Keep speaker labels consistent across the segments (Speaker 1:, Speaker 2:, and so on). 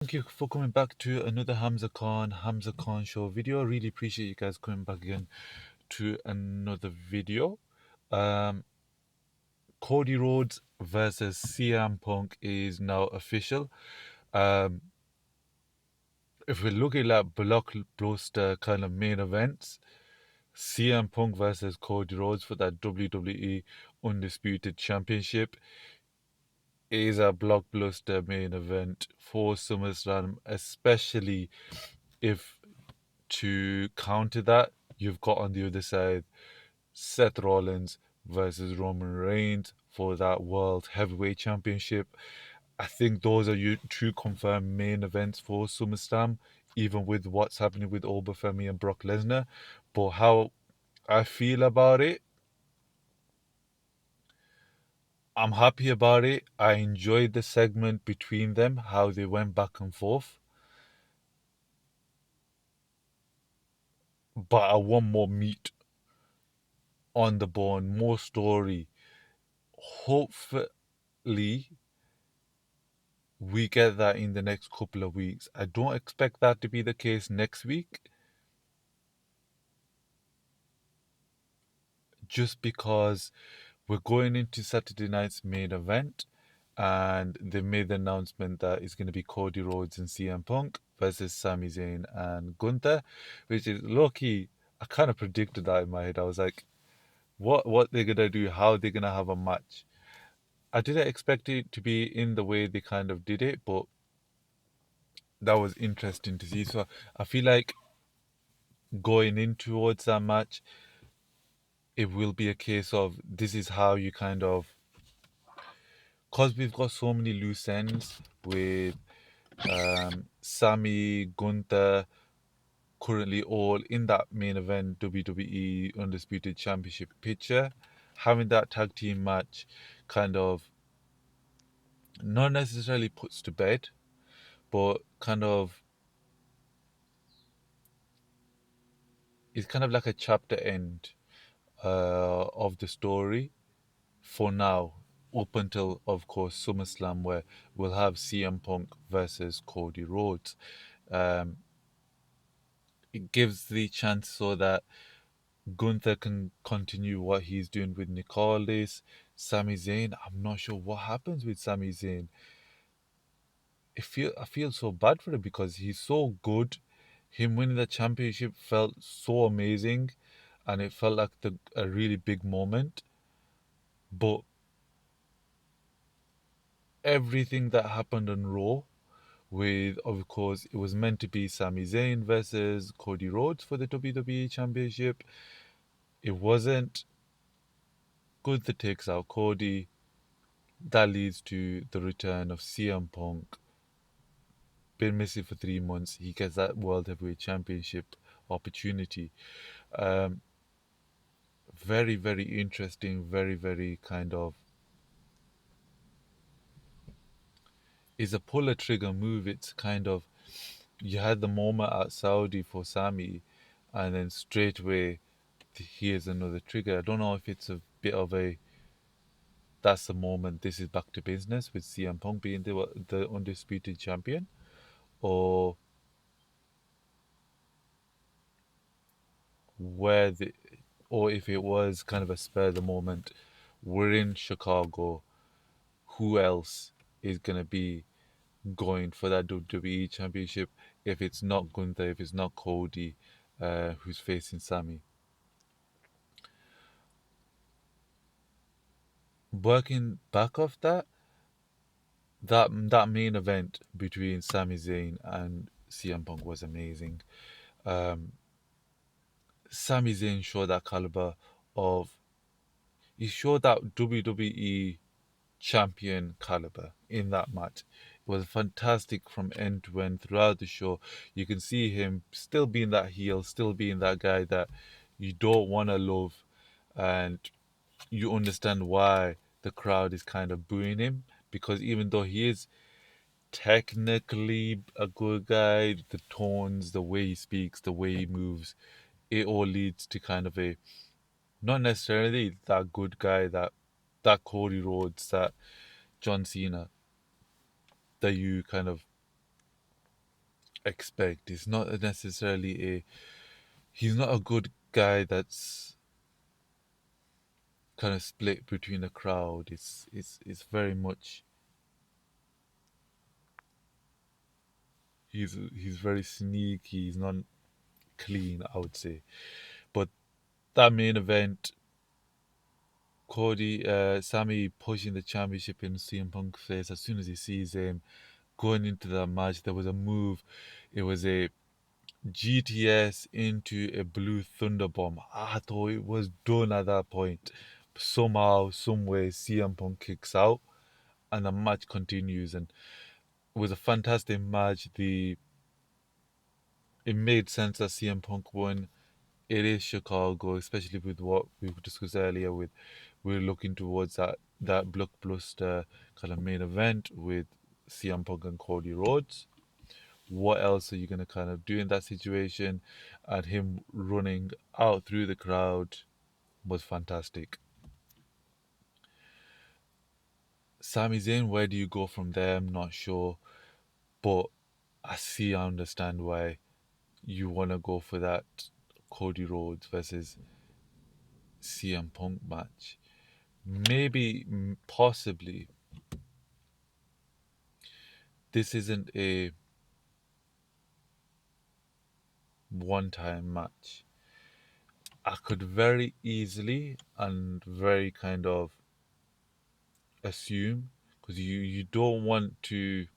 Speaker 1: Thank you for coming back to another Hamza Khan show video. Really appreciate you guys coming back again to another video. Um, Cody Rhodes versus CM Punk is now official. Um, if we're looking at blockbuster kind of main events, CM Punk versus Cody Rhodes for that WWE Undisputed Championship is a blockbuster main event for SummerSlam, especially if to counter that, you've got on the other side Seth Rollins versus Roman Reigns for that World Heavyweight Championship. I think those are your two confirmed main events for SummerSlam, even with what's happening with Obafemi and Brock Lesnar. But how I feel about it, I'm happy about it. I enjoyed the segment between them, how they went back and forth. But I want more meat on the bone, more story. Hopefully, we get that in the next couple of weeks. I don't expect that to be the case next week, just because we're going into Saturday night's main event, and they made the announcement that it's going to be Cody Rhodes and CM Punk versus Sami Zayn and Gunther, which is low key. I kind of predicted that in my head. I was like, what they're gonna do, how they're gonna have a match. I didn't expect it to be in the way they kind of did it, but that was interesting to see. So I feel like going in towards that match, it will be a case of this is how you kind of, because we've got so many loose ends with Sammy, Gunther, currently all in that main event WWE Undisputed Championship picture. Having that tag team match kind of not necessarily puts to bed, but kind of is kind of like a chapter end of the story for now, up until, of course, SummerSlam, where we'll have CM Punk versus Cody Rhodes. Um, it gives the chance so that Gunther can continue what he's doing with Nicolas. Sami Zayn, I'm not sure what happens with Sami Zayn. I feel so bad for him because he's so good. Him winning the championship felt so amazing, and it felt like a really big moment. But everything that happened on Raw, with, of course, it was meant to be Sami Zayn versus Cody Rhodes for the WWE Championship. It wasn't. Gunther takes out Cody. That leads to the return of CM Punk. Been missing for 3 months. He gets that World Heavyweight Championship opportunity. Um, very, very interesting. Very, very kind of. It's a pull a trigger move. It's kind of. You had the moment at Saudi for Sami, and then straight away here's another trigger. I don't know if it's a bit of a that's the moment this is back to business with CM Punk being the undisputed champion, or where the or if it was kind of a spur of the moment. We're in Chicago. Who else is gonna be going for that WWE championship if it's not Gunther, if it's not Cody, who's facing Sami? Working back off that main event between Sami Zayn and CM Punk was amazing. Um, Sami Zayn showed that caliber of he showed that WWE champion caliber in that match. It was fantastic from end to end throughout the show. You can see him still being that heel, still being that guy that you don't want to love, and you understand why the crowd is kind of booing him, because even though he is technically a good guy, the tones, the way he speaks, the way he moves, it all leads to kind of a not necessarily that good guy, that Cody Rhodes, that John Cena that you kind of expect. It's not necessarily a. He's not a good guy that's kind of split between the crowd. It's very much. He's very sneaky. He's not clean, I would say. But that main event, Sammy pushing the championship in CM Punk's face as soon as he sees him going into that match. There was a move. It was a GTS into a Blue Thunder Bomb. I thought it was done at that point. Somehow, some way, CM Punk kicks out, and the match continues. And it was a fantastic match. It made sense that CM Punk won. It is Chicago, especially with what we discussed earlier. With we're looking towards that blockbuster kind of main event with CM Punk and Cody Rhodes. What else are you gonna kind of do in that situation? And him running out through the crowd was fantastic. Sami Zayn, where do you go from there? I'm not sure, but I understand why you want to go for that Cody Rhodes versus CM Punk match. Maybe, possibly, this isn't a one-time match. I could very easily and very kind of assume, because you don't want to,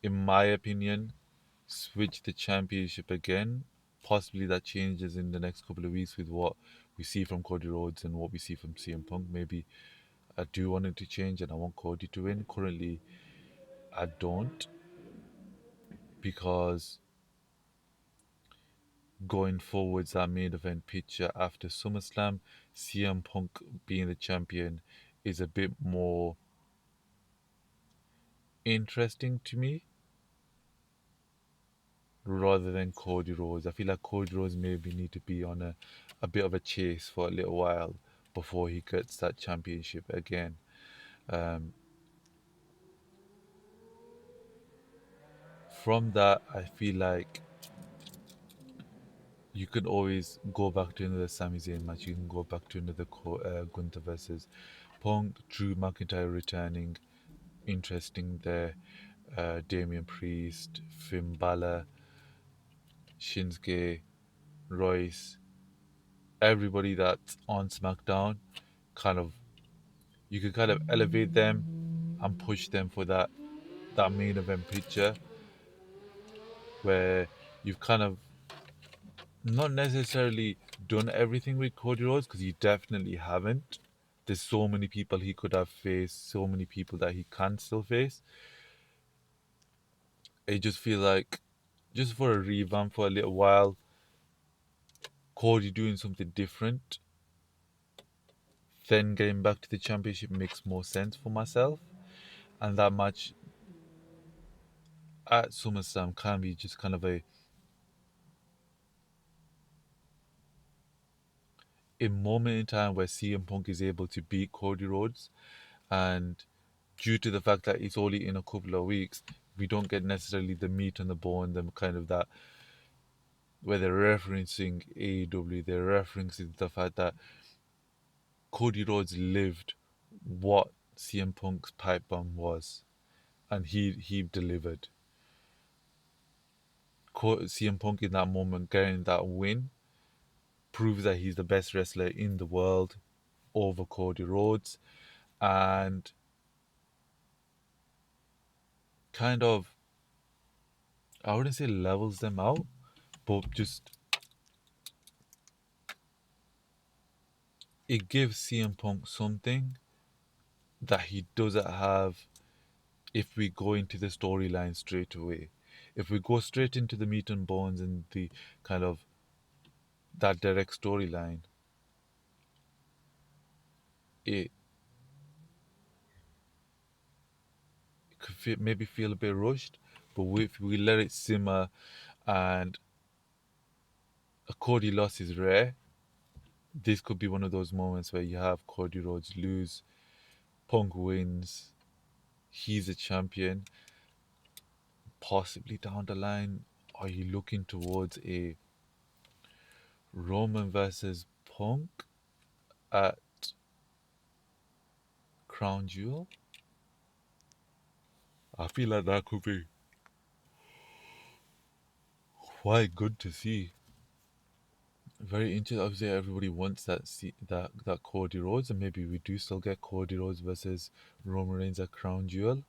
Speaker 1: in my opinion, switch the championship again. Possibly that changes in the next couple of weeks with what we see from Cody Rhodes and what we see from CM Punk. Maybe I do want it to change and I want Cody to win. Currently, I don't, because going forwards, that main event picture after SummerSlam, CM Punk being the champion is a bit more interesting to me rather than Cody Rhodes. I feel like Cody Rhodes maybe need to be on a bit of a chase for a little while before he gets that championship again. Um, from that, I feel like you could always go back to another Sami Zayn match. You can go back to another Gunther versus Punk, Drew McIntyre returning. Interesting there. Damian Priest, Finn Balor, Shinsuke, Royce, everybody that's on SmackDown, kind of you could kind of elevate them and push them for that main event picture where you've kind of not necessarily done everything with Cody Rhodes, because you definitely haven't. There's so many people he could have faced, so many people that he can still face. I just feel like just for a revamp for a little while, Cody doing something different, then getting back to the championship makes more sense for myself. And that match at SummerSlam can be just kind of a moment in time where CM Punk is able to beat Cody Rhodes, and due to the fact that it's only in a couple of weeks, we don't get necessarily the meat on the bone, the kind of that where they're referencing AEW, they're referencing the fact that Cody Rhodes lived what CM Punk's pipe bomb was, and he delivered. CM Punk in that moment getting that win proves that he's the best wrestler in the world over Cody Rhodes, and kind of, I wouldn't say levels them out, but just it gives CM Punk something that he doesn't have if we go into the storyline straight away. If we go straight into the meat and bones and the kind of that direct storyline, it could maybe feel a bit rushed. But if we let it simmer, and a Cody loss is rare, this could be one of those moments where you have Cody Rhodes lose, Punk wins, he's a champion. possibly down the line, are you looking towards a Roman versus Punk at Crown Jewel? I feel like that could be quite good to see. Very interesting. Obviously, everybody wants that Cody Rhodes, and maybe we do still get Cody Rhodes versus Roman Reigns at Crown Jewel.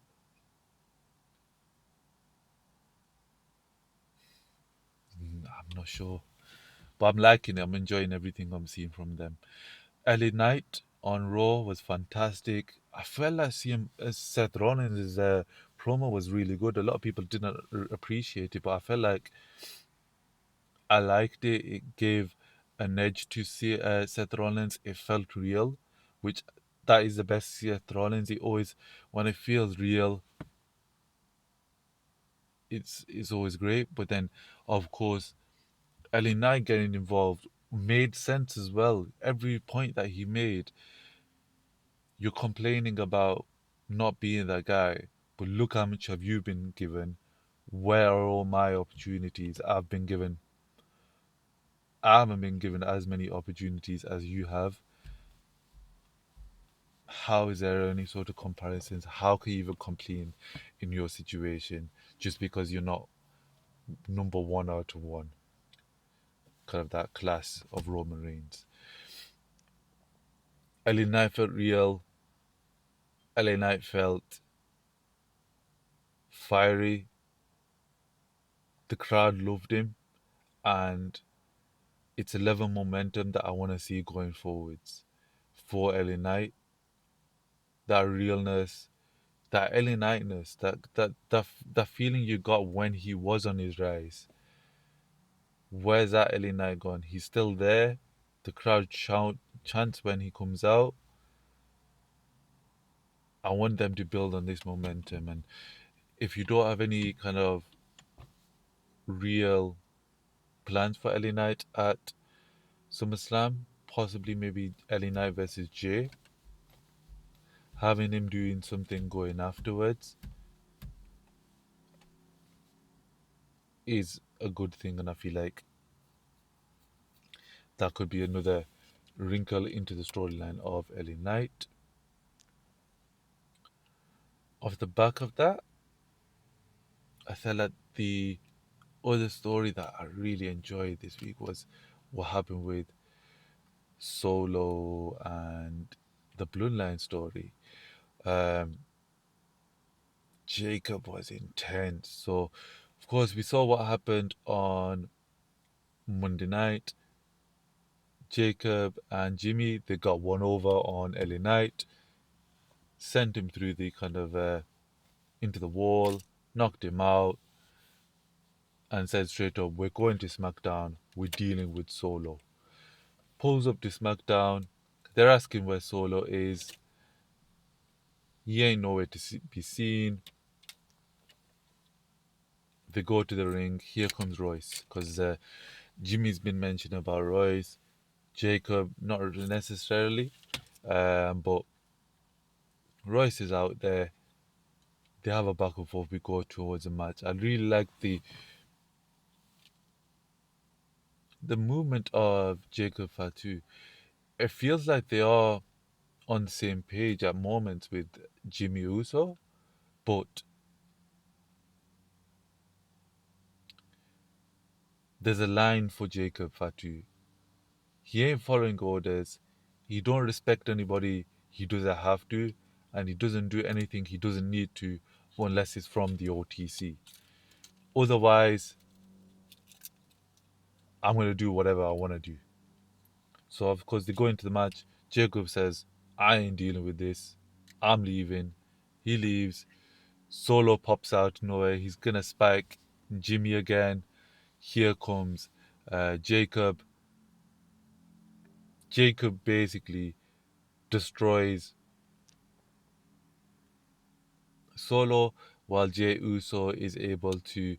Speaker 1: I'm not sure, but I'm liking it. I'm enjoying everything I'm seeing from them. LA Knight on Raw was fantastic. I felt like seeing Seth Rollins' promo was really good. A lot of people didn't appreciate it, but I felt like I liked it. It gave an edge to see Seth Rollins. It felt real, which that is the best Seth Rollins. He always, when it feels real, it's always great. But then, of course, LA Knight getting involved made sense as well. Every point that he made, you're complaining about not being that guy, but look how much have you been given. Where are all my opportunities? I haven't been given as many opportunities as you have. How is there any sort of comparisons? How can you even complain in your situation just because you're not number one out of one? Kind of that class of Roman Reigns. LA Knight felt real. LA Knight felt fiery. The crowd loved him, and it's a level of momentum that I want to see going forwards for LA Knight. That realness, that LA Knightness, that feeling you got when he was on his rise. Where's that LA Knight gone? He's still there. The crowd chants when he comes out. I want them to build on this momentum. And if you don't have any kind of real plans for LA Knight at SummerSlam, possibly maybe LA Knight versus Jay, having him doing something going afterwards is a good thing. And I feel like that could be another wrinkle into the storyline of LA Knight. Off the back of that, I felt like the other story that I really enjoyed this week was what happened with Solo and the Bloodline story. Um, Jacob was intense. So, of course, we saw what happened on Monday night. Jacob and Jimmy, they got one over on LA Knight, sent him through the kind of into the wall, knocked him out, and said straight up, "We're going to SmackDown. We're dealing with Solo." Pulls up to SmackDown. They're asking where Solo is. He ain't nowhere to be seen. They go to the ring. Here comes Royce, because Jimmy's been mentioned about Royce. Jacob, not necessarily, but Royce is out there. They have a back and forth. We go towards a match. I really like the movement of Jacob Fatu. It feels like they are on the same page at moments with Jimmy Uso, but there's a line for Jacob Fatu. He ain't following orders. He don't respect anybody he doesn't have to, and he doesn't do anything he doesn't need to unless it's from the OTC. Otherwise, I'm gonna do whatever I wanna do. So of course they go into the match. Jacob says, "I ain't dealing with this. I'm leaving." He leaves. Solo pops out nowhere. He's gonna spike Jimmy again. Here comes Jacob. Jacob basically destroys Solo, while Jey Uso is able to,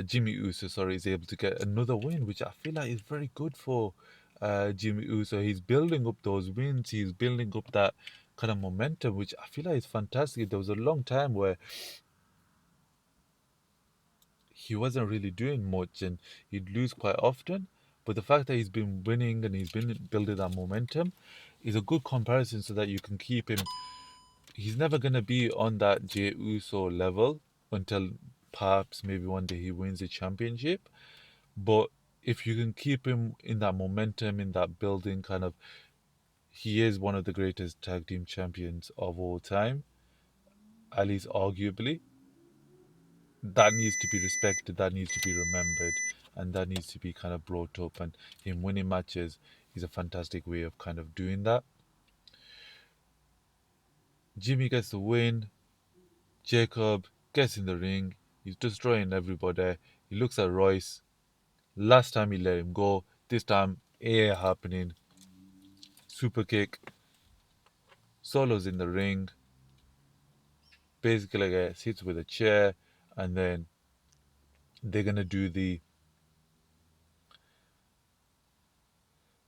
Speaker 1: Jimmy Uso, sorry, is able to get another win, which I feel like is very good for Jimmy Uso. He's building up those wins. He's building up that kind of momentum, which I feel like is fantastic. There was a long time where he wasn't really doing much and he'd lose quite often. But the fact that he's been winning and he's been building that momentum is a good comparison so that you can keep him. He's never going to be on that Jey Uso level until perhaps maybe one day he wins the championship. But if you can keep him in that momentum, in that building kind of, he is one of the greatest tag team champions of all time, at least arguably. That needs to be respected, that needs to be remembered, and that needs to be kind of brought up. And him winning matches is a fantastic way of kind of doing that. Jimmy gets the win. Jacob gets in the ring. He's destroying everybody. He looks at Royce. Last time he let him go. This time, air happening. Super kick. Solo's in the ring. Basically, like, sits with a chair, and then they're gonna do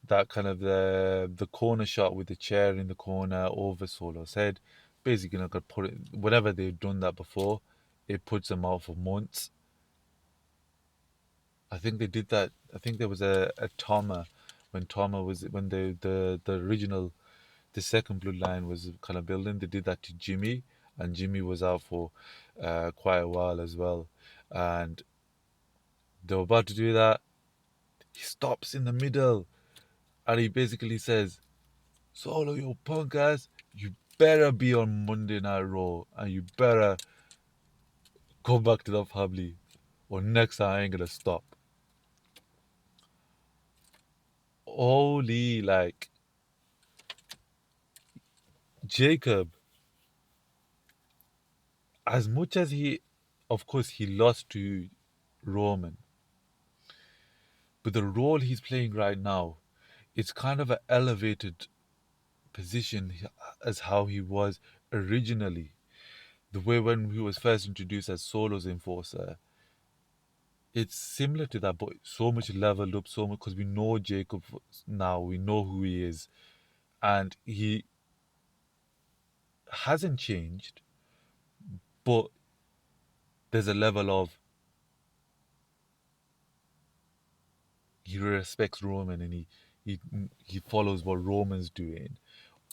Speaker 1: that kind of the corner shot with the chair in the corner over Solo's head. Basically, gonna put it whenever they've done that before, it puts them out for months. I think they did that. I think there was a Tama when Tama was when the original the second Bloodline was kind of building. They did that to Jimmy, and Jimmy was out for quite a while as well. And they were about to do that. He stops in the middle, and he basically says, "Solo, you punk ass, you better be on Monday Night Raw, and you better go back to the family, or next time I ain't gonna stop." Holy, like Jacob, as much as he, of course, he lost to Roman, but the role he's playing right now, it's kind of an elevated position as how he was originally. The way when he was first introduced as Solo's enforcer, it's similar to that, but so much leveled up, so much because we know Jacob now, we know who he is, and he hasn't changed, but there's a level of he respects Roman and he he follows what Roman's doing.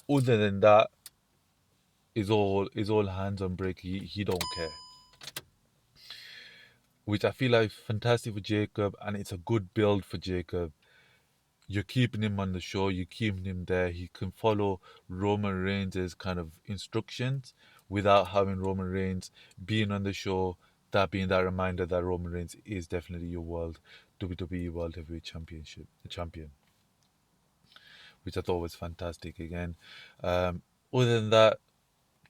Speaker 1: Other than that, is all hands on break. He don't care, which I feel like is fantastic for Jacob, and it's a good build for Jacob. You're keeping him on the show, you're keeping him there. He can follow Roman Reigns' kind of instructions without having Roman Reigns being on the show. That being that reminder that Roman Reigns is definitely your WWE World Heavyweight Championship champion, which I thought was fantastic again. Other than that,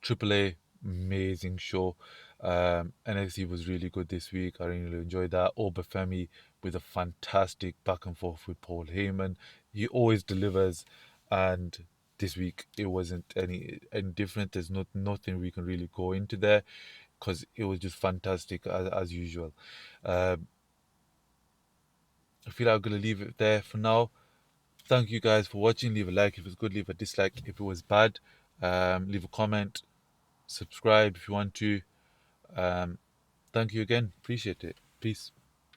Speaker 1: AAA, amazing show. NXT was really good this week. I really enjoyed that. Obafemi with a fantastic back and forth with Paul Heyman. He always delivers, and this week it wasn't any different. There's nothing we can really go into there because it was just fantastic as usual. I feel like I'm gonna leave it there for now. Thank you guys for watching. Leave a like if it's good. Leave a dislike if it was bad. Leave a comment. Subscribe if you want to. Thank you again. Appreciate it. Peace.